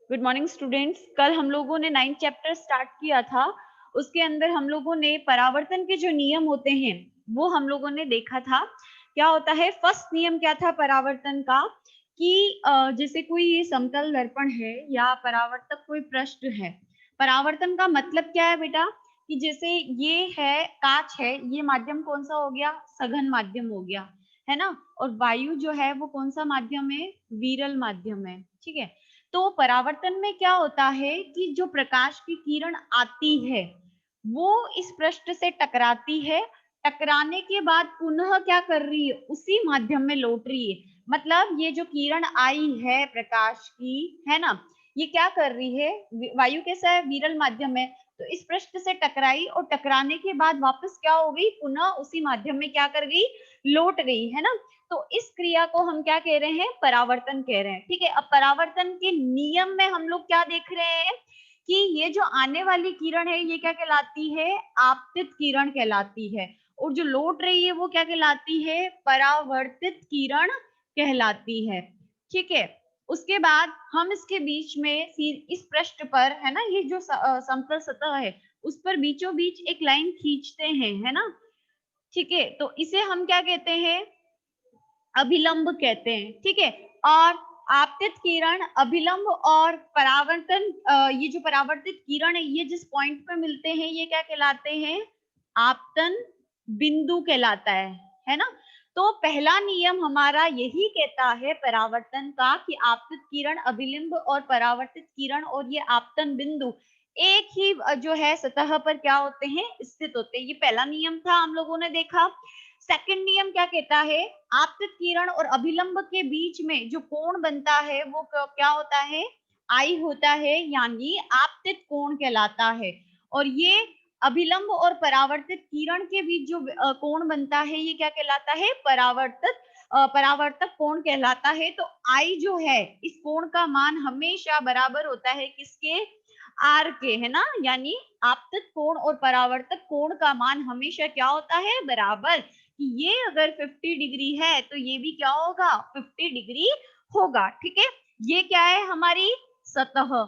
Good morning students. कल हम लोगों ने 9th चैप्टर स्टार्ट किया था। उसके अंदर हम लोगों ने परावर्तन के जो नियम होते हैं वो हम लोगों ने देखा था। क्या होता है, फर्स्ट नियम क्या था परावर्तन का कि जैसे कोई ये समतल दर्पण है या परावर्तक कोई पृष्ठ है। परावर्तन का मतलब क्या है बेटा, कि जैसे ये है कांच है, ये माध्यम कौन सा हो गया, सघन माध्यम हो गया, है ना। और वायु जो है वो कौन सा माध्यम है, विरल माध्यम है। ठीक है, तो परावर्तन में क्या होता है कि जो प्रकाश की किरण आती है वो इस पृष्ठ से टकराती है, टकराने के बाद पुनः क्या कर रही है, उसी माध्यम में लौट रही है। मतलब ये जो किरण आई है प्रकाश की, है ना, ये क्या कर रही है, वायु कैसा है, विरल माध्यम है, तो इस पृष्ठ से टकराई और टकराने के बाद वापस क्या हो गई, पुनः उसी माध्यम में क्या कर गई, लौट गई, है ना। तो इस क्रिया को हम क्या कह रहे हैं, परावर्तन कह रहे हैं। ठीक है, अब परावर्तन के नियम में हम लोग क्या देख रहे हैं कि ये जो आने वाली किरण है ये क्या कहलाती है, आपतित किरण कहलाती है, और जो लौट रही है वो क्या कहलाती है, परावर्तित किरण कहलाती है। ठीक है, उसके बाद हम इसके बीच में इस पृष्ठ पर, है ना, ये जो समतल सतह है उस पर बीचों बीच एक लाइन खींचते हैं, है ना। ठीक है, तो इसे हम क्या कहते हैं, अभिलंब कहते हैं। ठीक है, और आपतित किरण, अभिलंब और परावर्तन, ये जो परावर्तित किरण है ये जिस पॉइंट पे मिलते हैं ये क्या कहलाते हैं, आपतन बिंदु कहलाता है ना। तो पहला नियम हमारा यही कहता है परावर्तन का कि आपतित किरण, अभिलंब और परावर्तित किरण और ये आपतन बिंदु एक ही जो है सतह पर क्या होते हैं, स्थित होते हैं। ये पहला नियम था, हम लोगों ने देखा। सेकंड नियम क्या कहता है, आपतित किरण और अभिलंब के बीच में जो कोण बनता है वो क्या होता है, आई होता है, यानी आपतित कोण कहलाता है। और ये अभिलंब और परावर्तित किरण के बीच जो कोण बनता है ये क्या कहलाता है, परावर्तक कोण कहलाता है। तो आई जो है इस कोण का मान हमेशा बराबर होता है किसके, आर के, है ना। यानी आपतित कोण और परावर्तक कोण का मान हमेशा क्या होता है, बराबर। कि ये अगर 50 डिग्री है तो ये भी क्या होगा, 50 डिग्री होगा। ठीक है, ये क्या है, हमारी सतह।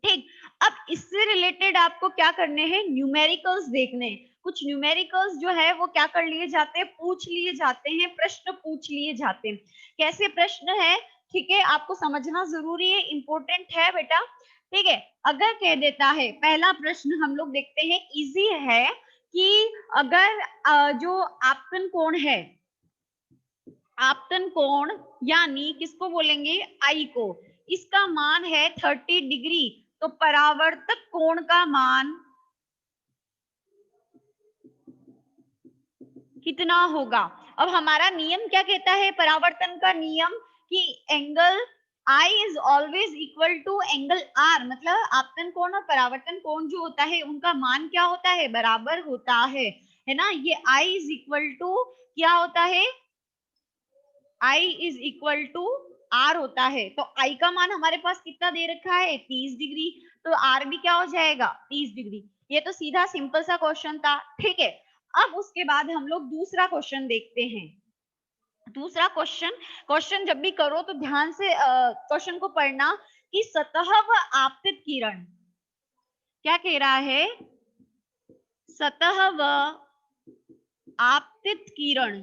ठीक, अब इससे रिलेटेड आपको क्या करने हैं, न्यूमेरिकल्स देखने हैं। कुछ न्यूमेरिकल्स जो है वो क्या कर लिए जाते हैं, पूछ लिए जाते हैं, प्रश्न पूछ लिए जाते हैं। कैसे प्रश्न है, ठीक है, आपको समझना जरूरी है, इंपॉर्टेंट है बेटा। ठीक है, अगर कह देता है, पहला प्रश्न हम लोग देखते हैं, इजी है, कि अगर जो आपतन कोण है, आपतन कोण यानी किसको बोलेंगे, आई को, इसका मान है 30 डिग्री, तो परावर्तक कोण का मान कितना होगा। अब हमारा नियम क्या कहता है, परावर्तन का नियम, कि angle I is always equal to angle R, मतलब आपतन कोण और परावर्तन कोण जो होता है उनका मान क्या होता है, बराबर होता है ना। ये आई इज इक्वल टू क्या होता है, I is equal to are होता है। तो आई का मान हमारे पास कितना दे रखा है, 30 डिग्री, तो आर भी क्या हो जाएगा, 30 डिग्री। ये तो सीधा सिंपल सा क्वेश्चन था। ठीक है, अब उसके बाद हम लोग दूसरा क्वेश्चन देखते हैं। दूसरा क्वेश्चन, क्वेश्चन जब भी करो तो ध्यान से क्वेश्चन को पढ़ना, कि सतह व आपतित किरण, क्या कह रहा है, सतह व आपतित किरण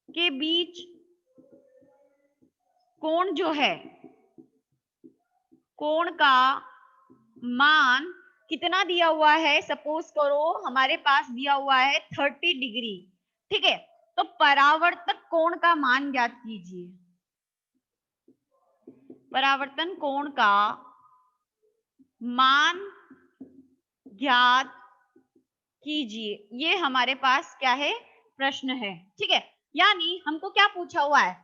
के बीच कोण जो है, कोण का मान कितना दिया हुआ है, सपोज करो हमारे पास दिया हुआ है 30 डिग्री। ठीक है, तो परावर्तक कोण का मान ज्ञात कीजिए। परावर्तन कोण का मान ज्ञात कीजिए, ये हमारे पास क्या है, प्रश्न है। ठीक है, यानी हमको क्या पूछा हुआ है,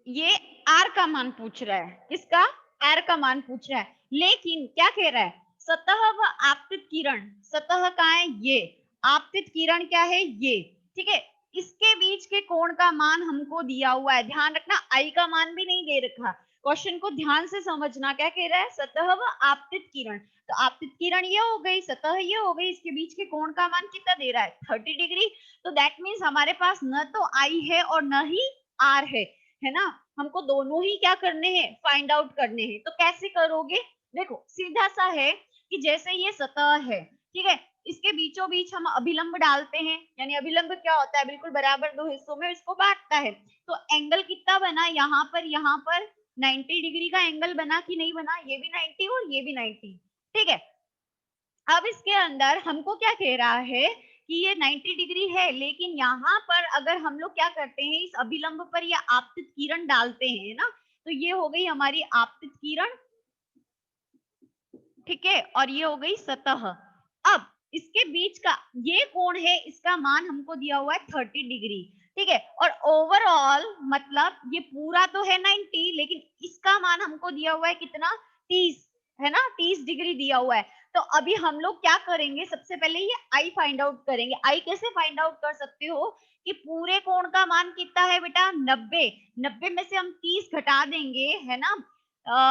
ये आर का मान पूछ रहा है, किसका, आर का मान पूछ रहा है। लेकिन क्या कह रहा है, सतह व आपतित किरण, सतह का है ये, आपतित किरण क्या है ये। ठीक है, इसके बीच के कोण का मान हमको दिया हुआ है, ध्यान रखना आई का मान भी नहीं दे रखा। क्वेश्चन को ध्यान से समझना, क्या कह रहा है, सतह व आपतित किरण, तो आपतित किरण ये हो गई, सतह ये हो गई, इसके बीच के कोण का मान कितना दे रहा है, 30 डिग्री। तो दैट मीन्स हमारे पास न तो आई है और न ही आर है ना, हमको दोनों ही क्या करने हैं, फाइंड आउट करने हैं। तो कैसे करोगे, देखो सीधा सा है कि जैसे ये सतह है, ठीक है, इसके बीचों बीच हम अभिलंब डालते हैं, यानी अभिलंब क्या होता है, बिल्कुल बराबर दो हिस्सों में इसको बांटता है। तो एंगल कितना बना, यहाँ पर 90 डिग्री का एंगल बना कि नहीं बना, ये भी 90 और ये भी 90, ठीक है। अब इसके अंदर हमको क्या कह रहा है कि ये 90 डिग्री है, लेकिन यहाँ पर अगर हम लोग क्या करते हैं, इस अभिलंब पर या आपतित किरण डालते हैं ना, तो ये हो गई हमारी आपतित किरण, ठीक है, और ये हो गई सतह। अब इसके बीच का ये कोण है, इसका मान हमको दिया हुआ है 30 डिग्री, ठीक है, और ओवरऑल मतलब ये पूरा तो है 90, लेकिन इसका मान हमको दिया हुआ है कितना, 30, है ना, 30 डिग्री दिया हुआ है। तो अभी हम लोग क्या करेंगे, सबसे पहले ये आई फाइंड आउट करेंगे। आई कैसे फाइंड आउट कर सकते हो कि पूरे कोण का मान कितना है बेटा, 90, 90 में से हम 30 घटा देंगे, है ना,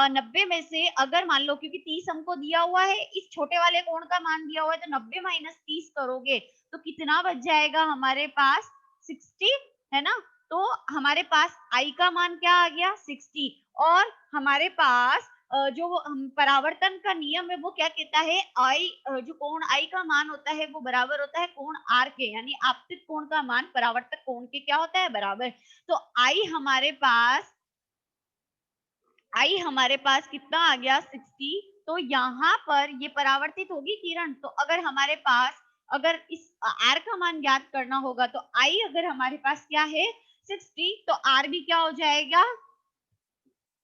90 में से अगर मान लो, क्योंकि 30 हमको दिया हुआ है, इस छोटे वाले कोण का मान दिया हुआ है, तो 90 माइनस 30 करोगे तो कितना बच जाएगा हमारे पास, 60, है ना। तो हमारे पास आई का मान क्या आ गया, 60, और हमारे पास जो हम परावर्तन का नियम है वो क्या कहता है, आई जो कोण आई का मान होता है वो बराबर होता है कोण आर के, यानी आपतित कोण का मान परावर्तक कोण के क्या होता है, बराबर। तो आई हमारे पास कितना आ गया, 60। तो यहाँ पर ये परावर्तित होगी किरण, तो अगर हमारे पास, अगर इस आर का मान ज्ञात करना होगा, तो आई अगर हमारे पास क्या है 60, तो आर भी क्या हो जाएगा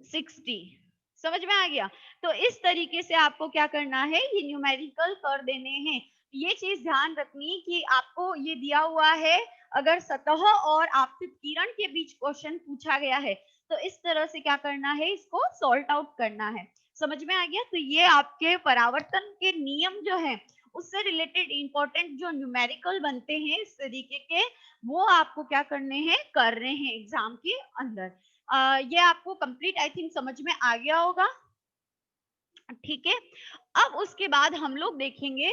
60। समझ में आ गया। तो इस तरीके से आपको क्या करना है, ये न्यूमेरिकल कर देने हैं। ये चीज ध्यान रखनी कि आपको ये दिया हुआ है, अगर सतह और आपतित किरण के बीच क्वेश्चन पूछा गया है, तो इस तरह से क्या करना है, इसको सॉल्ट आउट करना है। समझ में आ गया। तो ये आपके परावर्तन के नियम जो है उससे रिलेटेड इंपॉर्टेंट जो न्यूमेरिकल बनते हैं इस तरीके के, वो आपको क्या करने हैं, कर रहे हैं एग्जाम के अंदर। ये आपको कंप्लीट आई थिंक समझ में आ गया होगा, ठीक है। अब उसके बाद हम लोग देखेंगे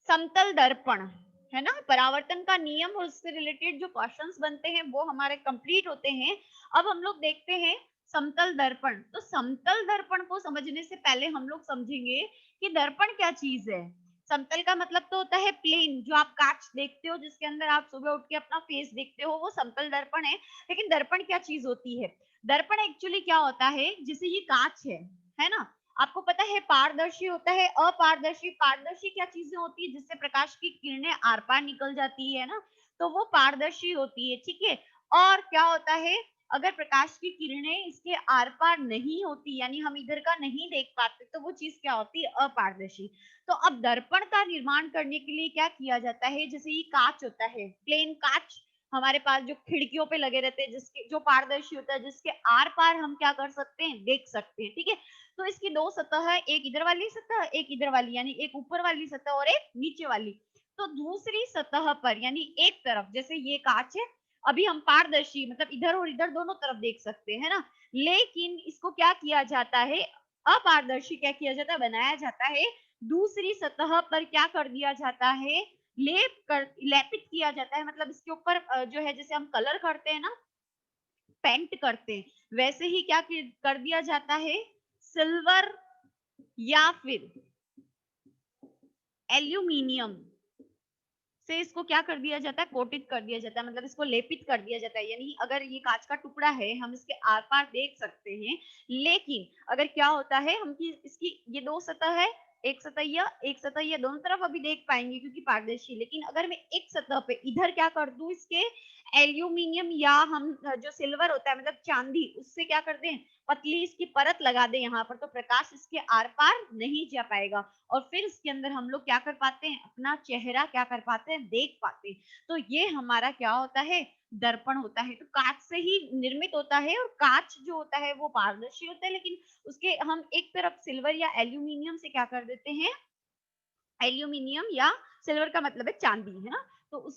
समतल दर्पण, है ना, परावर्तन का नियम और उससे रिलेटेड जो क्वेश्चंस बनते हैं वो हमारे कंप्लीट होते हैं। अब हम लोग देखते हैं समतल दर्पण। तो समतल दर्पण को समझने से पहले हम लोग समझेंगे कि दर्पण क्या चीज है। समतल का मतलब तो होता है प्लेन, जो आप कांच देखते हो जिसके अंदर आप सुबह उठ के अपना फेस देखते हो, वो समतल दर्पण है। लेकिन दर्पण क्या चीज होती है, दर्पण एक्चुअली क्या होता है, जैसे ये कांच है ना, आपको पता है पारदर्शी होता है, अपारदर्शी। पारदर्शी क्या चीजें होती है, जिससे प्रकाश की किरणें आर पार निकल जाती है ना, तो वो पारदर्शी होती है, ठीक है। और क्या होता है, अगर प्रकाश की किरणें इसके आर पार नहीं होती, यानी हम इधर का नहीं देख पाते, तो वो चीज क्या होती है, अपारदर्शी। तो अब दर्पण का निर्माण करने के लिए क्या किया जाता है, जैसे ये कांच होता है, प्लेन कांच हमारे पास जो खिड़कियों पे लगे रहते हैं, जिसके जो पारदर्शी होता है, जिसके आर पार हम क्या कर सकते हैं, देख सकते हैं, ठीक है। तो इसकी दो सतह है, एक इधर वाली सतह, एक इधर वाली, यानी एक ऊपर वाली सतह और एक नीचे वाली। तो दूसरी सतह पर, यानी एक तरफ, जैसे ये कांच है, अभी हम पारदर्शी मतलब इधर और इधर दोनों तरफ देख सकते हैं ना, लेकिन इसको क्या किया जाता है, अपारदर्शी क्या किया जाता है, बनाया जाता है। दूसरी सतह पर क्या कर दिया जाता है, लेपित किया जाता है, मतलब इसके ऊपर जो है, जैसे हम कलर करते हैं ना, पेंट करते हैं, वैसे ही क्या कर दिया जाता है, सिल्वर या फिर एल्यूमिनियम से इसको क्या कर दिया जाता है, कोटित कर दिया जाता है, मतलब इसको लेपित कर दिया जाता है। यानी अगर ये कांच का टुकड़ा है, हम इसके आर पार देख सकते हैं, लेकिन अगर क्या होता है, हम की इसकी ये दो सतह है, एक सतह ये दोनों तरफ अभी देख पाएंगे क्योंकि पारदर्शी। लेकिन अगर मैं एक सतह पे इधर क्या कर दूं, इसके एल्यूमिनियम या हम जो सिल्वर होता है मतलब चांदी, उससे क्या कर दें, पतली इसकी परत लगा दें यहाँ पर, तो प्रकाश इसके आर पार नहीं जा पाएगा, और फिर इसके अंदर हम लोग क्या कर पाते हैं, अपना चेहरा क्या कर पाते हैं, देख पाते हैं। तो ये हमारा क्या होता है, दर्पण होता है। तो कांच से ही निर्मित होता है, और कांच जो होता है वो पारदर्शी होता है, लेकिन उसके हम एक तरफ सिल्वर या एल्यूमिनियम से क्या कर देते हैं, एल्यूमिनियम या सिल्वर का मतलब है चांदी, है ना, तो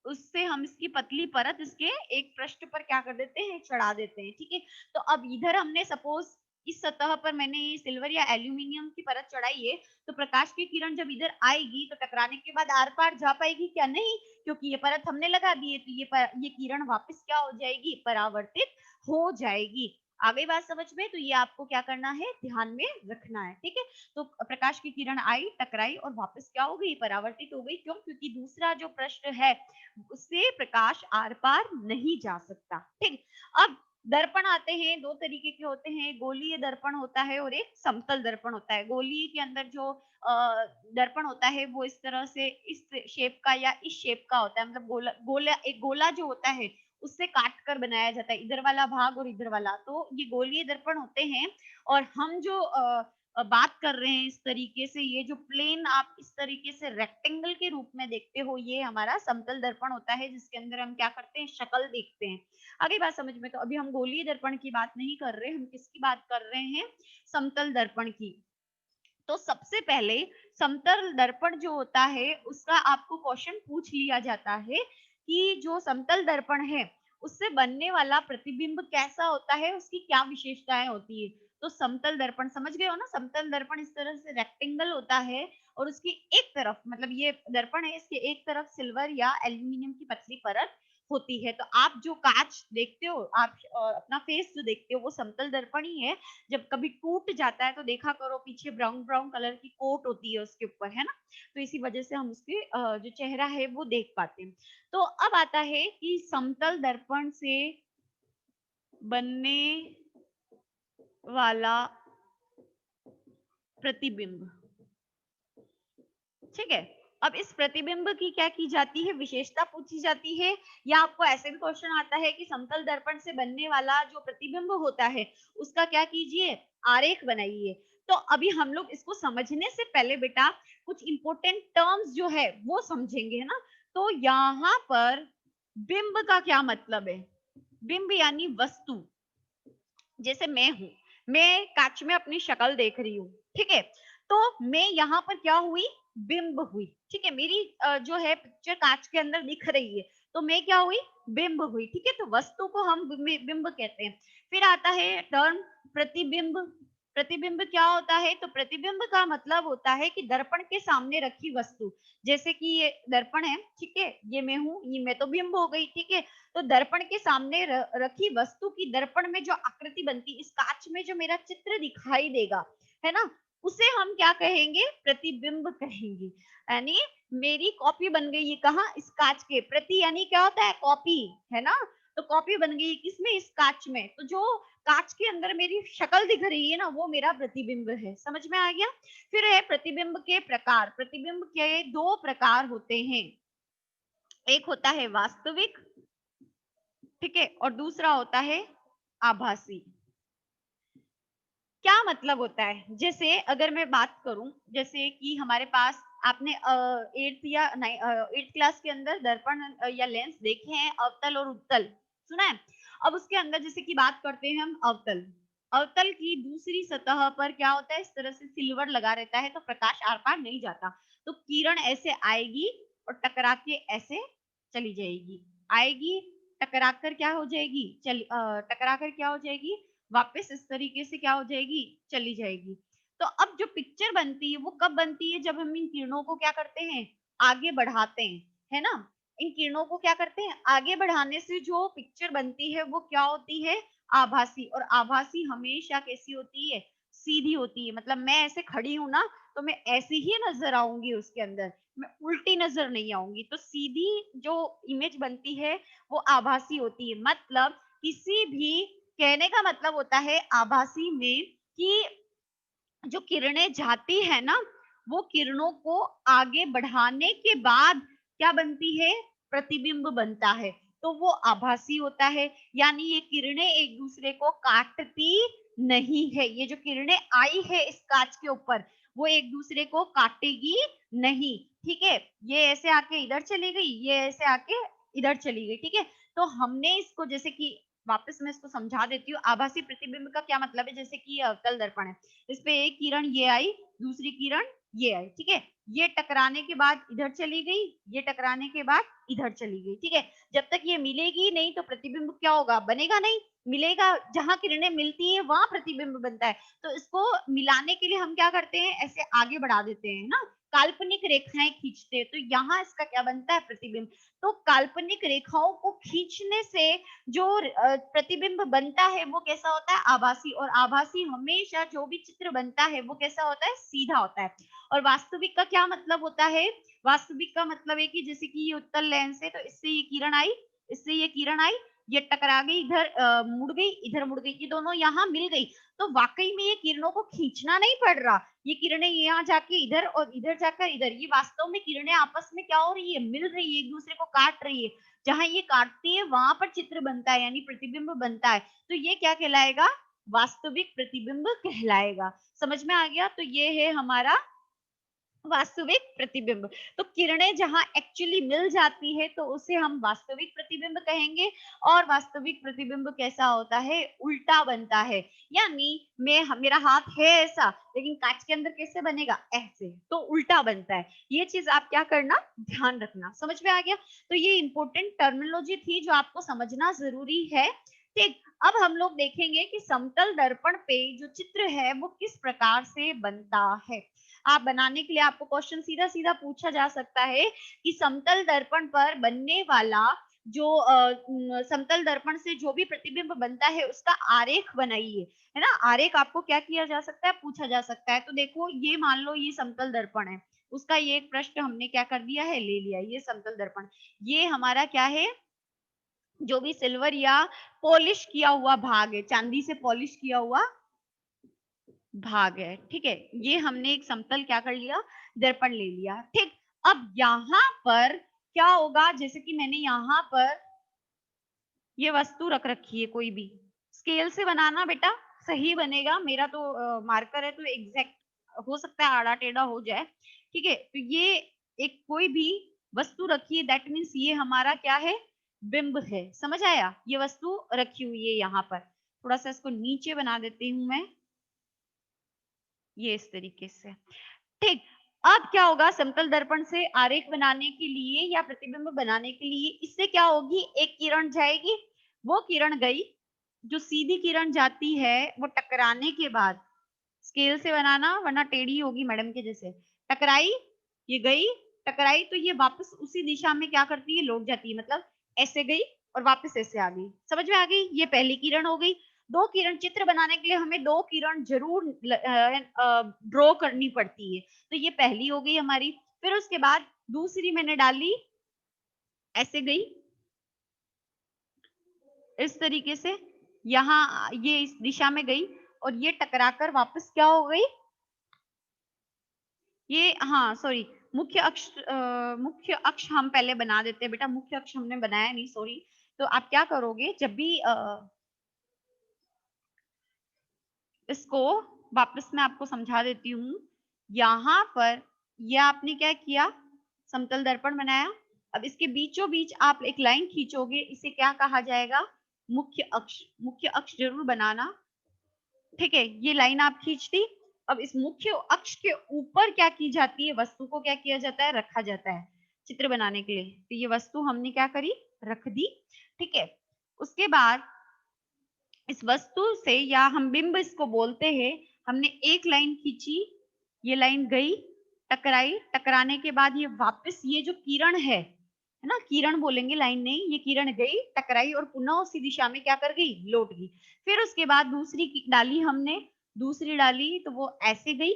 उससे हम इसकी पतली परत इसके एक पृष्ठ पर क्या कर देते हैं, चढ़ा देते हैं, ठीक है। तो अब इधर हमने सपोज इस सतह पर मैंने ये सिल्वर या एल्यूमिनियम की परत चढ़ाई है, तो प्रकाश की किरण जब इधर आएगी तो टकराने के बाद आर पार जा पाएगी क्या? नहीं, क्योंकि ये परत हमने लगा दी है, तो ये किरण वापस क्या हो जाएगी? परावर्तित हो जाएगी। आ गई बात समझ में? तो ये आपको क्या करना है? ध्यान में रखना है, ठीक है? तो प्रकाश की किरण आई, टकराई और वापस क्या हो गई? परावर्तित हो गई। क्यों? क्योंकि दूसरा जो प्रश्न है उससे प्रकाश आर पार नहीं जा सकता, ठीक? अब दर्पण आते हैं, दो तरीके के होते हैं, गोलीय दर्पण होता है और एक समतल दर्पण होता है। गोलीय के अंदर जो दर्पण होता है वो इस तरह से इस शेप का या इस शेप का होता है, मतलब गोला गोला एक गोला जो होता है उससे काट कर बनाया जाता है, इधर वाला भाग और इधर वाला, तो ये गोलीय दर्पण होते हैं। और हम जो बात कर रहे हैं इस तरीके से, ये जो प्लेन आप इस तरीके से रेक्टेंगल के रूप में देखते हो, ये हमारा समतल दर्पण होता है, जिसके अंदर हम क्या करते हैं? शक्ल देखते हैं। आगे बात समझ में? तो अभी हम गोलीय दर्पण की बात नहीं कर रहे, हम किसकी बात कर रहे हैं? समतल दर्पण की। तो सबसे पहले समतल दर्पण जो होता है उसका आपको क्वेश्चन पूछ लिया जाता है कि जो समतल दर्पण है उससे बनने वाला प्रतिबिंब कैसा होता है, उसकी क्या विशेषताएं होती है। तो समतल दर्पण समझ गए हो ना? समतल दर्पण इस तरह से रेक्टेंगल होता है और उसकी एक तरफ, मतलब ये दर्पण है, इसके एक तरफ सिल्वर या एल्यूमिनियम की पतली परत होती है। तो आप जो कांच देखते हो, आप अपना फेस जो देखते हो वो समतल दर्पण ही है। जब कभी टूट जाता है तो देखा करो पीछे ब्राउन ब्राउन कलर की कोट होती है उसके ऊपर, है ना? तो इसी वजह से हम उसके जो चेहरा है वो देख पाते हैं। तो अब आता है कि समतल दर्पण से बनने वाला प्रतिबिंब, ठीक है? अब इस प्रतिबिंब की क्या की जाती है? विशेषता पूछी जाती है। या आपको ऐसे भी क्वेश्चन आता है कि समतल दर्पण से बनने वाला जो प्रतिबिंब होता है उसका क्या कीजिए? आरेख बनाइए। तो अभी हम लोग इसको समझने से पहले बेटा कुछ इंपॉर्टेंट टर्म्स जो है वो समझेंगे, है ना? तो यहाँ पर बिंब का क्या मतलब है? बिंब यानी वस्तु। जैसे मैं हूं, मैं कांच में अपनी शक्ल देख रही हूँ, ठीक है? तो मैं यहाँ पर क्या हुई? बिंब हुई, ठीक है? मेरी जो है पिक्चर कांच के अंदर दिख रही है, तो मैं क्या हुई? बिंब हुई, ठीक है? तो वस्तु को हम बिंब कहते हैं। फिर आता है टर्म प्रतिबिंब। प्रतिबिंब क्या होता है? तो प्रतिबिंब का मतलब होता है कि दर्पण के सामने रखी वस्तु। जैसे कि ये दर्पण है, ठीक है? ये मैं हूँ, ये मैं तो बिंब हो गई, ठीक है? तो दर्पण के सामने रखी वस्तु की दर्पण में जो आकृति बनती, इस कांच में जो मेरा चित्र दिखाई देगा, है ना, उसे हम क्या कहेंगे? प्रतिबिंब कहेंगे। यानी मेरी कॉपी बन गई है, कहाँ? इस कांच के प्रति, यानी क्या होता है? कॉपी, है ना? तो कॉपी बन गई किसमें? इस कांच में। तो जो कांच के अंदर मेरी शक्ल दिख रही है ना, वो मेरा प्रतिबिंब है। समझ में आ गया? फिर है प्रतिबिंब के प्रकार। प्रतिबिंब के दो प्रकार होते हैं, एक होता है वास्तविक, ठीक है, और दूसरा होता है आभासी। क्या मतलब होता है? जैसे अगर मैं बात करूं, जैसे कि हमारे पास आपने एट्थ या एट्थ क्लास के अंदर दर्पण या लेंस देखे हैं, अवतल और उत्तल, सुना है? अब उसके अंदर जैसे कि बात करते हैं हम अवतल, अवतल की दूसरी सतह पर क्या होता है? इस तरह से सिल्वर लगा रहता है, तो प्रकाश आर पार नहीं जाता। तो किरण ऐसे आएगी और टकरा के ऐसे चली जाएगी, आएगी, टकरा कर क्या हो जाएगी? टकरा कर क्या हो जाएगी? वापस इस तरीके से क्या हो जाएगी? चली जाएगी। तो अब जो पिक्चर बनती है वो कब बनती है? जब हम इन किरणों को क्या करते हैं? आगे बढ़ाते हैं, है ना? इन किरणों को क्या करते हैं? आगे बढ़ाने से जो पिक्चर बनती है वो क्या होती है? आभासी। और आभासी हमेशा कैसी होती है? सीधी होती है। मतलब मैं ऐसे खड़ी हूं ना, तो मैं ऐसी ही नजर आऊंगी उसके अंदर, मैं उल्टी नजर नहीं आऊंगी। तो सीधी जो इमेज बनती है वो आभासी होती है। मतलब किसी भी, कहने का मतलब होता है आभासी में कि जो किरणें जाती है ना, वो किरणों को आगे बढ़ाने के बाद क्या बनती है? प्रतिबिंब बनता है। तो वो आभासी होता है। यानी ये किरणें एक दूसरे को काटती नहीं है। ये जो किरणें आई है इस कांच के ऊपर, वो एक दूसरे को काटेगी नहीं, ठीक है? ये ऐसे आके इधर चली गई, ये ऐसे आके इधर चली गई, ठीक है? तो हमने इसको, जैसे कि वापस मैं इसको समझा देती हूँ, आभासी प्रतिबिंब का क्या मतलब है? जैसे कि ये अवतल दर्पण है, इस पे एक किरण ये आई, दूसरी किरण ये आई, ठीक है? ये टकराने के बाद इधर चली गई, ये टकराने के बाद इधर चली गई, ठीक है? जब तक ये मिलेगी नहीं तो प्रतिबिंब क्या होगा, बनेगा नहीं, मिलेगा। जहां किरणें मिलती है वहां प्रतिबिंब बनता है। तो इसको मिलाने के लिए हम क्या करते हैं, ऐसे आगे बढ़ा देते हैं ना, काल्पनिक रेखाएं खींचते हैं, तो यहाँ इसका क्या बनता है, प्रतिबिंब। तो काल्पनिक रेखाओं को खींचने से जो प्रतिबिंब बनता है वो कैसा होता है, आभासी। और आभासी हमेशा जो भी चित्र बनता है वो कैसा होता है, सीधा होता है। और वास्तविक का क्या मतलब होता है, वास्तविक का मतलब है कि जैसे कि ये उत्तल लेंस है, तो इससे ये किरण आई, इससे ये किरण आई, ये टकरा गई, इधर मुड़ गई, इधर मुड़ गई, ये दोनों यहाँ मिल गई, तो वाकई में ये किरणों को खींचना नहीं पड़ रहा, ये किरणें यहाँ जाके इधर और इधर जाकर इधर, ये वास्तव में किरणें आपस में क्या हो रही है, मिल रही है, एक दूसरे को काट रही है। जहां ये काटती है वहां पर चित्र बनता है, यानी प्रतिबिंब बनता है। तो ये क्या कहलाएगा, वास्तविक प्रतिबिंब कहलाएगा। समझ में आ गया। तो ये है हमारा वास्तविक प्रतिबिंब। तो किरणें जहां एक्चुअली मिल जाती है तो उसे हम वास्तविक प्रतिबिंब कहेंगे। और वास्तविक प्रतिबिंब कैसा होता है, उल्टा बनता है। यानी मेरा हाथ है ऐसा, लेकिन कांच के अंदर कैसे बनेगा, ऐसे, तो उल्टा बनता है। ये चीज आप क्या करना, ध्यान रखना। समझ में आ गया। तो ये इंपॉर्टेंट टर्मिनोलॉजी थी जो आपको समझना जरूरी है। ठीक, अब हम लोग देखेंगे कि समतल दर्पण पे जो चित्र है वो किस प्रकार से बनता है। आप बनाने के लिए आपको क्वेश्चन सीधा सीधा पूछा जा सकता है कि समतल दर्पण पर बनने वाला जो समतल दर्पण से जो भी प्रतिबिंब बनता है उसका आरेख बनाइए, है ना। आरेख आपको क्या किया जा सकता है, पूछा जा सकता है। तो देखो, ये मान लो ये समतल दर्पण है, उसका ये एक पृष्ठ हमने क्या कर दिया है, ले लिया, ये समतल दर्पण। ये हमारा क्या है, जो भी सिल्वर या पॉलिश किया हुआ भाग है, चांदी से पॉलिश किया हुआ भाग है, ठीक है। ये हमने एक समतल क्या कर लिया, दर्पण ले लिया। ठीक, अब यहाँ पर क्या होगा, जैसे कि मैंने यहाँ पर ये वस्तु रख रखी है, कोई भी स्केल से बनाना बेटा सही बनेगा। मेरा तो मार्कर है तो एग्जैक्ट हो सकता है आड़ा टेढ़ा हो जाए, ठीक है। तो ये एक कोई भी वस्तु रखी है, दैट मीन्स ये हमारा क्या है, बिंब है। समझ आया, ये वस्तु रखी हुई है यहाँ पर। थोड़ा सा इसको नीचे बना देती हूँ मैं, ये इस तरीके से। ठीक, अब क्या होगा, समतल दर्पण से आरेख बनाने के लिए या प्रतिबिंब बनाने के लिए इससे क्या होगी, एक किरण जाएगी, वो किरण गई, जो सीधी किरण जाती है वो टकराने के बाद, स्केल से बनाना वरना टेढ़ी होगी मैडम के जैसे, टकराई, ये गई, टकराई, तो ये वापस उसी दिशा में क्या करती है, लौट जाती है, मतलब ऐसे गई और वापस ऐसे आ गई। समझ में आ गई, ये पहली किरण हो गई। दो किरण, चित्र बनाने के लिए हमें दो किरण जरूर ड्रॉ करनी पड़ती है, तो ये पहली हो गई हमारी। फिर उसके बाद दूसरी मैंने डाली, ऐसे गई इस तरीके से, यहाँ ये इस दिशा में गई और ये टकराकर वापस क्या हो गई, ये, हाँ सॉरी, मुख्य अक्ष हम पहले बना देते हैं बेटा, मुख्य अक्ष हमने बनाया नहीं, सॉरी। तो आप क्या करोगे, जब भी इसको वापस मैं आपको समझा देती हूँ। यहाँ पर यह आपने क्या किया, समतल दर्पण बनाया। अब इसके बीचों बीच आप एक लाइन खींचोगे, इसे क्या कहा जाएगा, मुख्य अक्ष। मुख्य अक्ष जरूर बनाना, ठीक है। ये लाइन आप खींच दी। अब इस मुख्य अक्ष के ऊपर क्या की जाती है, वस्तु को क्या किया जाता है, रखा जाता है चित्र बनाने के लिए। तो ये वस्तु हमने क्या करी, रख दी, ठीक है। उसके बाद इस वस्तु से, या हम बिंब इसको बोलते हैं, हमने एक लाइन खींची, ये लाइन गई, टकराई, टकराने के बाद ये वापस, ये जो किरण है ना, किरण बोलेंगे, लाइन नहीं, ये किरण गई, टकराई और पुनः उसी दिशा में क्या कर गई, लौट गई। फिर उसके बाद दूसरी डाली हमने, दूसरी डाली तो वो ऐसे गई,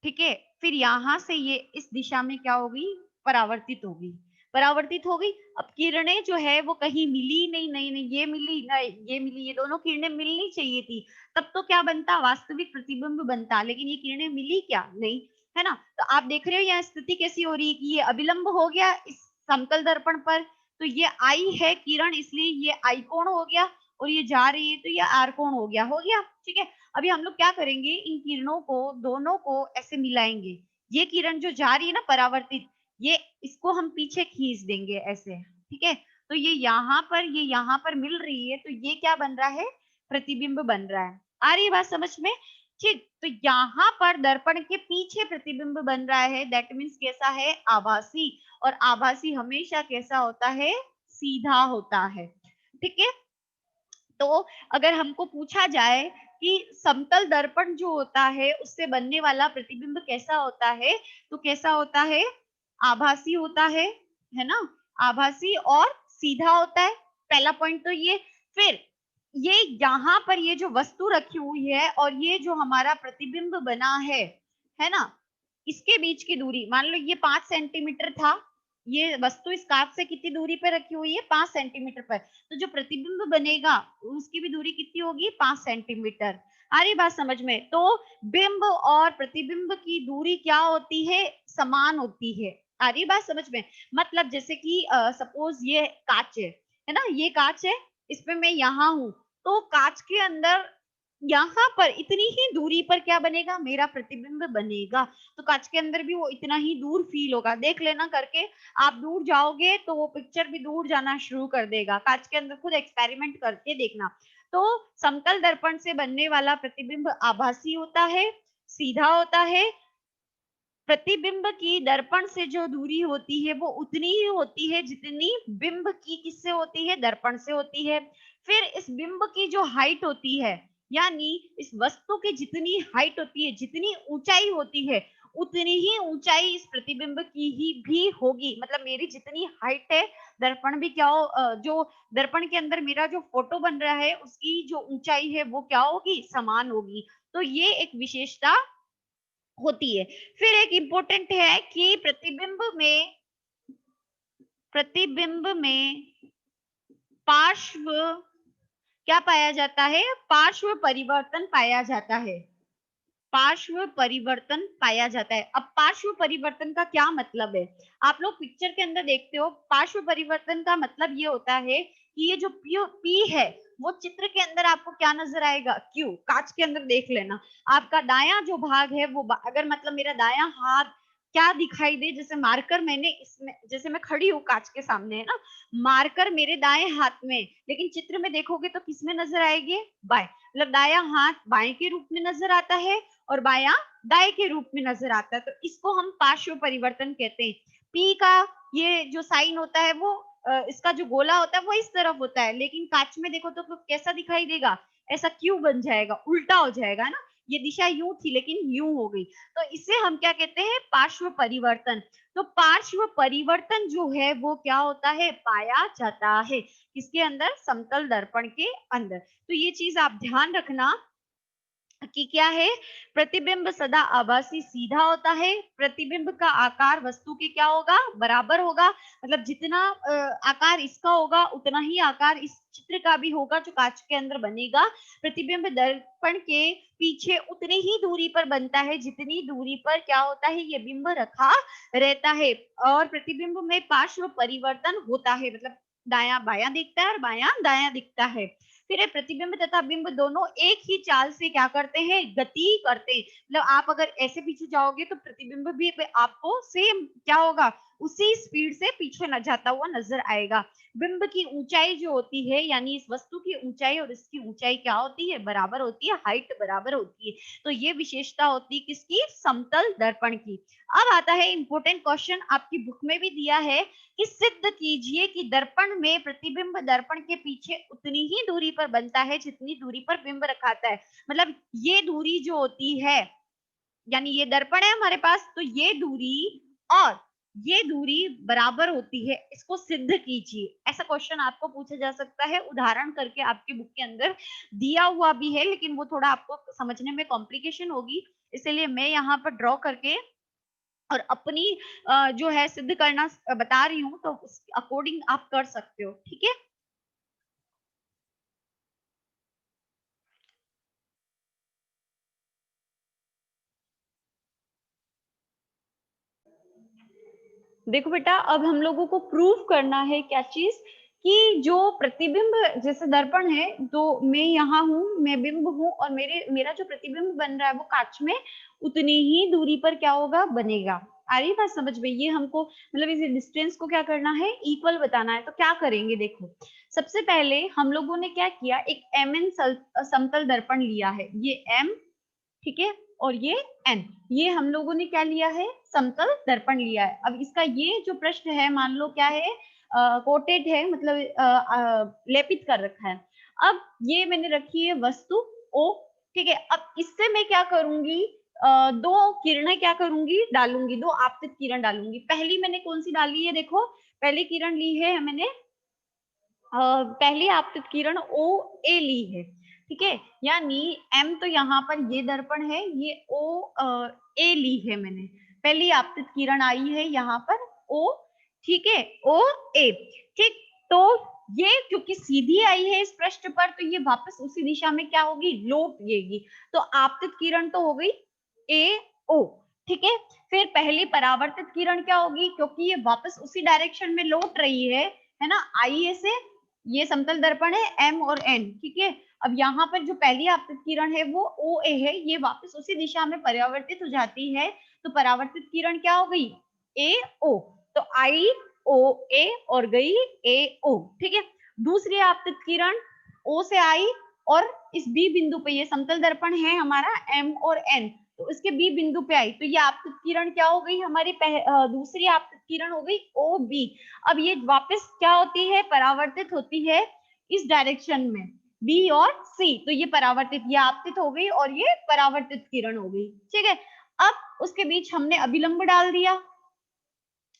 ठीक है। फिर यहाँ से ये इस दिशा में क्या होगी, परावर्तित होगी, परावर्तित हो गई। अब किरणें जो है वो कहीं मिली नहीं, नहीं नहीं, ये मिली ना, ये मिली, ये दोनों किरणें मिलनी चाहिए थी, तब तो क्या बनता, वास्तविक प्रतिबिंब बनता, लेकिन ये किरणें मिली क्या, नहीं, है ना। तो आप देख रहे हो यहाँ स्थिति कैसी हो रही है कि ये अभिलंब हो गया इस समतल दर्पण पर, तो ये आई है किरण, इसलिए ये आई कोण हो गया, और ये जा रही है तो ये आर कोण हो गया, ठीक है। अभी हम लोग क्या करेंगे, इन किरणों को दोनों को ऐसे मिलाएंगे। ये किरण जो जा रही है ना परावर्तित, ये इसको हम पीछे खींच देंगे ऐसे, ठीक है। तो ये यहाँ पर मिल रही है, तो ये क्या बन रहा है, प्रतिबिंब बन रहा है। आ रही है बात समझ में, ठीक। तो यहाँ पर दर्पण के पीछे प्रतिबिंब बन रहा है, दैट मीन्स कैसा है, आभासी। और आभासी हमेशा कैसा होता है, सीधा होता है। ठीक है, तो अगर हमको पूछा जाए कि समतल दर्पण जो होता है उससे बनने वाला प्रतिबिंब कैसा होता है, तो कैसा होता है, आभासी होता है ना, आभासी और सीधा होता है। पहला पॉइंट तो ये। फिर ये यहाँ पर ये जो वस्तु रखी हुई है और ये जो हमारा प्रतिबिंब बना है ना, इसके बीच की दूरी मान लो ये 5 सेंटीमीटर था, ये वस्तु इस कांच से कितनी दूरी पे रखी हुई है, 5 सेंटीमीटर पर। तो जो प्रतिबिंब बनेगा उसकी भी दूरी कितनी होगी, 5 सेंटीमीटर। आ रही बात समझ में? तो बिंब और प्रतिबिंब की दूरी क्या होती है, समान होती है। आ रही बात समझ में? मतलब जैसे कि सपोज ये कांच है ना, ये कांच है, इसमें मैं यहाँ हूं, तो कांच के अंदर यहाँ पर इतनी ही दूरी पर क्या बनेगा, मेरा प्रतिबिंब बनेगा। तो कांच के अंदर भी वो इतना ही दूर फील होगा। देख लेना करके, आप दूर जाओगे तो वो पिक्चर भी दूर जाना शुरू कर देगा। कांच के अंदर खुद एक्सपेरिमेंट करके देखना। तो समतल दर्पण से बनने वाला प्रतिबिंब आभासी होता है, सीधा होता है। प्रतिबिंब की दर्पण से जो दूरी होती है वो उतनी ही होती है जितनी बिंब की किससे होती है, दर्पण से होती है। फिर इस बिंब की जो हाइट होती है, यानी इस वस्तु की जितनी हाइट होती है, जितनी ऊंचाई होती है, उतनी ही ऊंचाई इस प्रतिबिंब की ही भी होगी। मतलब मेरी जितनी हाइट है, दर्पण भी क्या हो, जो दर्पण के अंदर मेरा जो फोटो बन रहा है उसकी जो ऊंचाई है वो क्या होगी, समान होगी। तो ये एक विशेषता होती है। फिर एक इम्पोर्टेंट है कि प्रतिबिंब में पार्श्व क्या पाया जाता है, पार्श्व परिवर्तन पाया जाता है। पार्श्व परिवर्तन पाया जाता है। अब पार्श्व परिवर्तन का क्या मतलब है, आप लोग पिक्चर के अंदर देखते हो, पार्श्व परिवर्तन का मतलब ये होता है कि ये जो पी है वो चित्र के अंदर आपको क्या नजर आएगा, क्यू। कांच के अंदर देख लेना, आपका दायां जो भाग है वो अगर मतलब मेरा दायां हाथ क्या दिखाई दे, जैसे मार्कर मैंने इसमें, जैसे मैं खड़ी हूँ कांच के सामने है ना, मार्कर मेरे दाएं हाथ में, लेकिन चित्र में देखोगे तो किसमें नजर आएगी, बाएं। मतलब दायां हाथ बाएं के रूप में नजर आता है और बायां दाएं के रूप में नजर आता है। तो इसको हम पार्श्व परिवर्तन कहते हैं। पी का ये जो साइन होता है वो इसका जो गोला होता है वो इस तरफ होता है, लेकिन कांच में देखो तो कैसा दिखाई देगा, ऐसा क्यू बन जाएगा, उल्टा हो जाएगा ना। ये दिशा यूं थी लेकिन यूं हो गई, तो इसे हम क्या कहते हैं, पार्श्व परिवर्तन। तो पार्श्व परिवर्तन जो है वो क्या होता है, पाया जाता है किसके अंदर, समतल दर्पण के अंदर। तो ये चीज आप ध्यान रखना कि क्या है, प्रतिबिंब सदा आभासी सीधा होता है। प्रतिबिंब का आकार वस्तु के क्या होगा, बराबर होगा। मतलब जितना आकार इसका होगा उतना ही आकार इस चित्र का भी होगा जो कांच के अंदर बनेगा। प्रतिबिंब दर्पण के पीछे उतनी ही दूरी पर बनता है जितनी दूरी पर क्या होता है, ये बिंब रखा रहता है। और प्रतिबिंब में पार्श्व परिवर्तन होता है, मतलब दायां बायां दिखता है और बायां दायां दिखता है। फिर प्रतिबिंब तथा बिंब दोनों एक ही चाल से क्या करते हैं, गति करते हैं। मतलब आप अगर ऐसे पीछे जाओगे तो प्रतिबिंब भी आपको सेम क्या होगा, उसी स्पीड से पीछे न जाता हुआ नजर आएगा। बिंब की ऊंचाई जो होती है, यानी इस वस्तु की ऊंचाई और इसकी ऊंचाई क्या होती है, बराबर होती है, हाइट बराबर होती है। तो ये विशेषता होती है किसकी, समतल दर्पण की। अब आता है इंपॉर्टेंट क्वेश्चन, आपकी बुक में भी दिया है कि सिद्ध कीजिए कि दर्पण में प्रतिबिंब दर्पण के पीछे उतनी ही दूरी पर बनता है जितनी दूरी पर बिंब रखाता है। मतलब ये दूरी जो होती है, यानी ये दर्पण है हमारे पास, तो ये दूरी और ये दूरी बराबर होती है, इसको सिद्ध कीजिए। ऐसा क्वेश्चन आपको पूछा जा सकता है, उदाहरण करके आपकी बुक के अंदर दिया हुआ भी है, लेकिन वो थोड़ा आपको समझने में कॉम्प्लिकेशन होगी, इसलिए मैं यहाँ पर ड्रॉ करके और अपनी जो है सिद्ध करना बता रही हूँ, तो उस अकॉर्डिंग आप कर सकते हो। ठीक है, देखो बेटा, अब हम लोगों को प्रूव करना है क्या चीज, कि जो प्रतिबिंब, जैसे दर्पण है तो मैं यहाँ हूँ, मैं बिंब हूँ और मेरा जो प्रतिबिंब बन रहा है वो कांच में उतनी ही दूरी पर क्या होगा, बनेगा। आ रही बात समझ में? ये हमको मतलब इस डिस्टेंस को क्या करना है, इक्वल बताना है। तो क्या करेंगे, देखो सबसे पहले हम लोगों ने क्या किया, एक एम एन समतल दर्पण लिया है, ये एम, ठीक है, और ये एन, ये हम लोगों ने क्या लिया है, समतल दर्पण लिया है। अब इसका ये जो प्रश्न है, मान लो क्या है, कोटेड है, मतलब लेपित कर रखा है। अब ये मैंने रखी है वस्तु ओ, ठीक है। अब इससे मैं क्या करूंगी, दो किरणें क्या करूंगी, डालूंगी, दो आपतित किरण डालूंगी। पहली मैंने कौन सी डाली है, देखो पहली किरण ली है मैंने, पहली आपतित किरण ओ ए ली है, ठीक है। यानी एम तो यहाँ पर ये दर्पण है, ये ओ ए ली है मैंने, पहली आपतित किरण आई है यहाँ पर ओ, ठीक है, ओ ए, ठीक। तो ये क्योंकि सीधी आई है इस पृष्ठ पर, तो ये वापस उसी दिशा में क्या होगी, लौटेगी। तो आपतित किरण तो हो गई ए ओ, ठीक है। फिर पहली परावर्तित किरण क्या होगी, क्योंकि ये वापस उसी डायरेक्शन में लौट रही है ना, आई ए से, ये समतल दर्पण है एम और एन, ठीक है। अब यहाँ पर जो पहली आपतित किरण है वो ओ ए है, ये वापस उसी दिशा में परावर्तित हो जाती है, तो परावर्तित किरण क्या हो गई, ए ओ, तो आई ओ ए और गई ए ओ, ठीक है। दूसरी आपतित किरण ओ से आई और इस बी बिंदु पे, ये समतल दर्पण है हमारा एम और एन, तो इसके बी बिंदु पे आई, तो ये आपतित किरण क्या हो गई हमारी, दूसरी आपतित किरण हो गई ओ बी। अब ये वापस क्या होती है, परावर्तित होती है इस डायरेक्शन में बी और सी, तो ये परावर्तित, ये आपतित हो गई और ये परावर्तित किरण हो गई, ठीक है। अब उसके बीच हमने अभिलंब डाल दिया,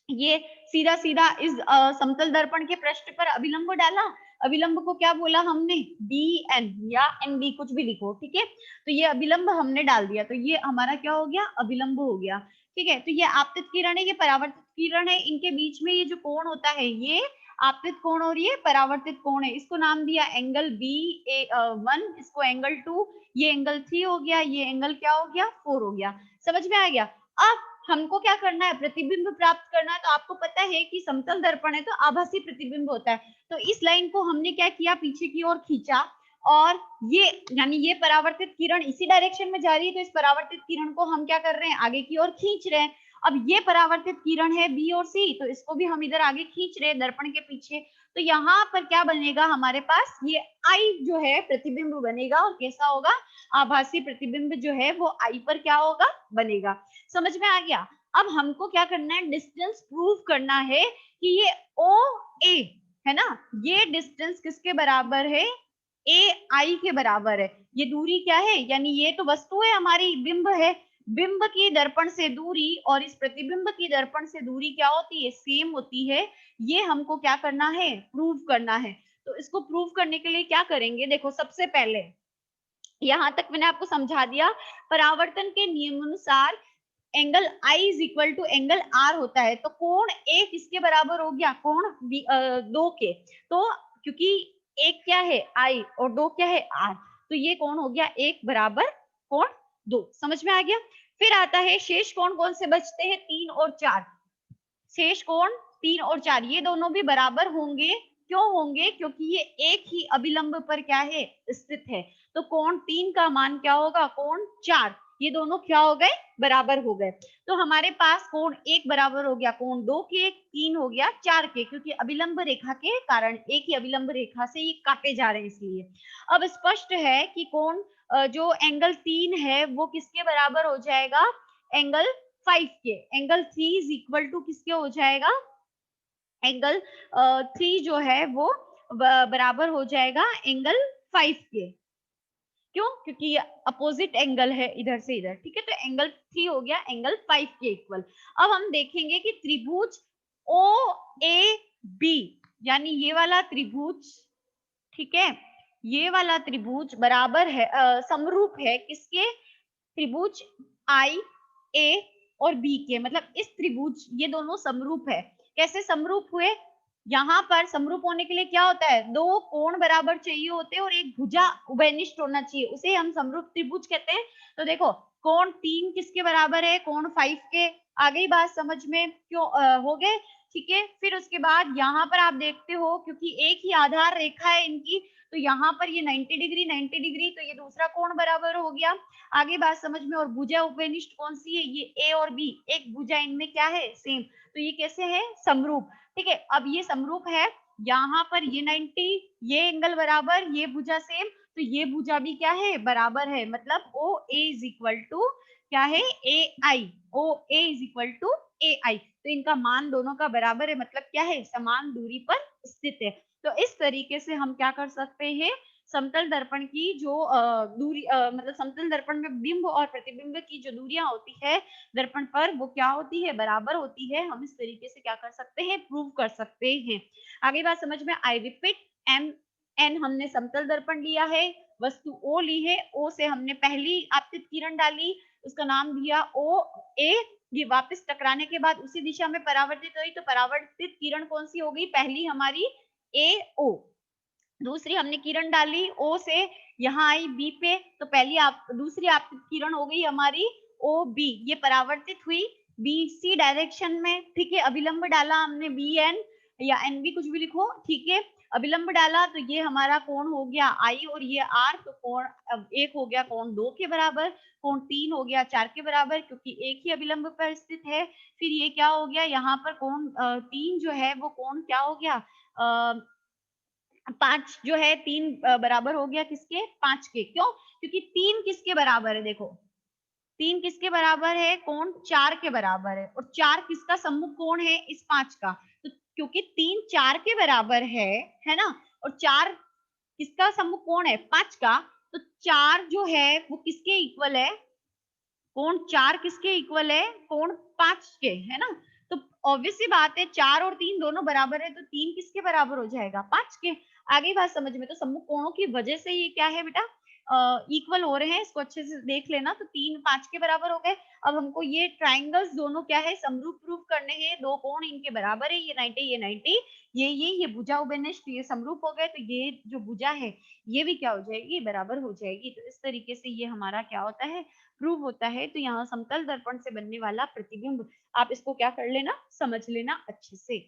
ये सीधा सीधा इस समतल दर्पण के पृष्ठ पर अभिलंब डाला। अभिलंब को क्या बोला हमने, बी एन या एन बी, कुछ भी लिखो, ठीक है। तो ये अभिलंब हमने डाल दिया, तो ये हमारा क्या हो गया, अभिलंब हो गया, ठीक है। तो ये आपतित किरण है, ये परावर्तित किरण है, इनके बीच में ये जो कोण होता है ये आपतित कोण और ये परावर्तित कोण है, इसको नाम दिया एंगल बी ए वन, इसको एंगल टू, ये एंगल थ्री हो गया, ये एंगल क्या हो गया, फोर हो गया। समझ में आ गया। अब हमको क्या करना है, प्रतिबिंब प्राप्त करना है। तो आपको पता है कि समतल दर्पण है तो आभासी प्रतिबिंब होता है, तो इस लाइन को हमने क्या किया, पीछे की ओर खींचा, और ये यानी ये परावर्तित किरण इसी डायरेक्शन में जा रही है, तो इस परावर्तित किरण को हम क्या कर रहे हैं, आगे की ओर खींच रहे हैं। अब ये परावर्तित किरण है बी और सी, तो इसको भी हम इधर आगे खींच रहे हैं दर्पण के पीछे, तो यहाँ पर क्या बनेगा हमारे पास, ये आई जो है प्रतिबिंब बनेगा, और कैसा होगा, आभासी प्रतिबिंब जो है वो आई पर क्या होगा, बनेगा। समझ में आ गया। अब हमको क्या करना है, डिस्टेंस प्रूव करना है कि ये ओ ए है ना, ये डिस्टेंस किसके बराबर है, ए आई के बराबर है। ये दूरी क्या है, यानी ये तो वस्तु है हमारी, बिंब है, बिंब की दर्पण से दूरी और इस प्रतिबिंब की दर्पण से दूरी क्या होती है, सेम होती है। ये हमको क्या करना है, प्रूव करना है। तो इसको प्रूव करने के लिए क्या करेंगे, देखो सबसे पहले यहां तक मैंने आपको समझा दिया, परावर्तन के नियमानुसार angle I is equal to angle R होता है, तो कोण ए किसके बराबर हो गया, कोण दो के, तो क्योंकि एक क्या है I और दो क्या है R, तो ये कोण हो गया एक बराबर कोण दो। समझ में आ गया। फिर आता है शेष कोण, कौन से बचते हैं, तीन और चार, शेष कोण तीन और चार, ये दोनों भी बराबर होंगे। क्यों होंगे, क्योंकि ये एक ही अभिलंब पर क्या है, स्थित है। तो कोण तीन का मान क्या होगा, कोण चार, ये दोनों क्या हो गए, बराबर हो गए। तो हमारे पास कोण एक बराबर हो गया कोण दो के, तीन हो गया चार के, क्योंकि अभिलंब रेखा के कारण, एक ही अभिलंब रेखा से ये काटे जा रहे हैं इसलिए। अब स्पष्ट है कि कोण जो एंगल तीन है वो किसके बराबर हो जाएगा, एंगल फाइव के। Angle three is equal to किसके हो जाएगा, एंगल थ्री जो है वो बराबर हो जाएगा एंगल फाइव के। क्यों, क्योंकि ये अपोजिट एंगल है इधर से इधर, ठीक है। तो एंगल थ्री हो गया एंगल फाइव के इक्वल। अब हम देखेंगे कि त्रिभुज ओ ए बी, यानी ये वाला त्रिभुज, ठीक है, ये वाला त्रिभुज बराबर है, समरूप है किसके, त्रिभुज आई ए और बी के, मतलब इस त्रिभुज, ये दोनों समरूप है। कैसे समरूप हुए, यहाँ पर समरूप होने के लिए क्या होता है, दो कोण बराबर चाहिए होते हैं और एक भुजा उभयनिष्ठ होना चाहिए, उसे हम समरूप त्रिभुज कहते हैं। तो देखो कोण तीन किसके बराबर है, कोण फाइव के, आ गई बात समझ में, क्यों हो गए, ठीक है। फिर उसके बाद यहाँ पर आप देखते हो, क्योंकि एक ही आधार रेखा है इनकी, तो यहाँ पर ये 90 डिग्री 90 डिग्री, तो ये दूसरा कोण बराबर हो गया। आगे बात समझ में। और भुजा उपनिष्ठ कौन सी है, ये ए और बी, एक भुजा इनमें क्या है, सेम, तो ये कैसे है, समरूप, ठीक है। अब ये समरूप है, यहाँ पर ये 90, ये एंगल बराबर, ये भुजा सेम, तो ये भुजा भी क्या है, बराबर है, मतलब ओ ए इज इक्वल टू क्या है, ए आई, ओ ए इज इक्वल टू ए आई, तो इनका मान दोनों का बराबर है, मतलब क्या है, समान दूरी पर स्थित है। तो इस तरीके से हम क्या कर सकते हैं, समतल दर्पण की जो दूरी मतलब समतल दर्पण में बिंब और प्रतिबिंब की जो दूरियां होती है दर्पण पर, वो क्या होती है, बराबर होती है। हम इस तरीके से क्या कर सकते हैं, प्रूव कर सकते हैं। आगे बात समझ में, आई रिपीट, एम एन हमने समतल दर्पण लिया है, वस्तु ओ ली है, ओ से हमने पहली आपतित किरण डाली, उसका नाम दिया ओ ए, ये वापस टकराने के बाद उसी दिशा में परावर्तित हुई, तो परावर्तित किरण कौन सी हो गई, पहली हमारी ए ओ। दूसरी हमने किरण डाली ओ से, यहाँ आई बी पे, तो पहली आप दूसरी आपतित किरण हो गई हमारी ओ बी, ये परावर्तित हुई बी सी डायरेक्शन में, ठीक है। अभिलंब डाला हमने बी एन या एन बी, कुछ भी लिखो, ठीक है। अभिलंब डाला तो ये हमारा कोण हो गया आई और ये आर, तो कोण अब एक हो गया कोण 2 के बराबर, कोण 3 हो गया 4 के बराबर, क्योंकि एक ही अभिलंब पर स्थित है। फिर ये क्या हो गया, यहाँ पर कोण 3 जो है वो कोण क्या हो गया, 5 जो है 3 बराबर हो गया किसके, 5 के। क्यों, क्योंकि 3 किसके बराबर है, देखो 3 किसके बराबर है, कोण 4 के बराबर है, और 4 किसका सम्मुख कोण है, इस 5 का। तो क्योंकि 3 4 के बराबर है ना, और 4 किसका सम्मुख कोण है, 5 का, तो 4 जो है वो किसके इक्वल है, कोण 4 किसके इक्वल है, कोण 5 के, है ना। तो ऑब्वियस सी बात है 4 और 3 दोनों बराबर है, तो 3 किसके बराबर हो जाएगा, 5 के। आगे बात समझ में, तो सम्मुख कोणों की वजह से ये क्या है बेटा, इक्वल हो रहे हैं, इसको अच्छे से देख लेना, तो 3 5 के बराबर हो गए। अब हमको ये ट्राइंगल्स दोनों क्या है, समरूप प्रूफ करने हैं, दो कोण इनके बराबर है, ये 90 ये 90, ये भुजा उभयनिष्ठ, ये समरूप हो गए, तो ये जो भुजा है ये भी क्या हो जाएगी, बराबर हो जाएगी। तो इस तरीके से ये हमारा क्या होता है, प्रूव होता है। तो यहाँ समतल दर्पण से बनने वाला प्रतिबिंब, आप इसको क्या कर लेना, समझ लेना अच्छे से।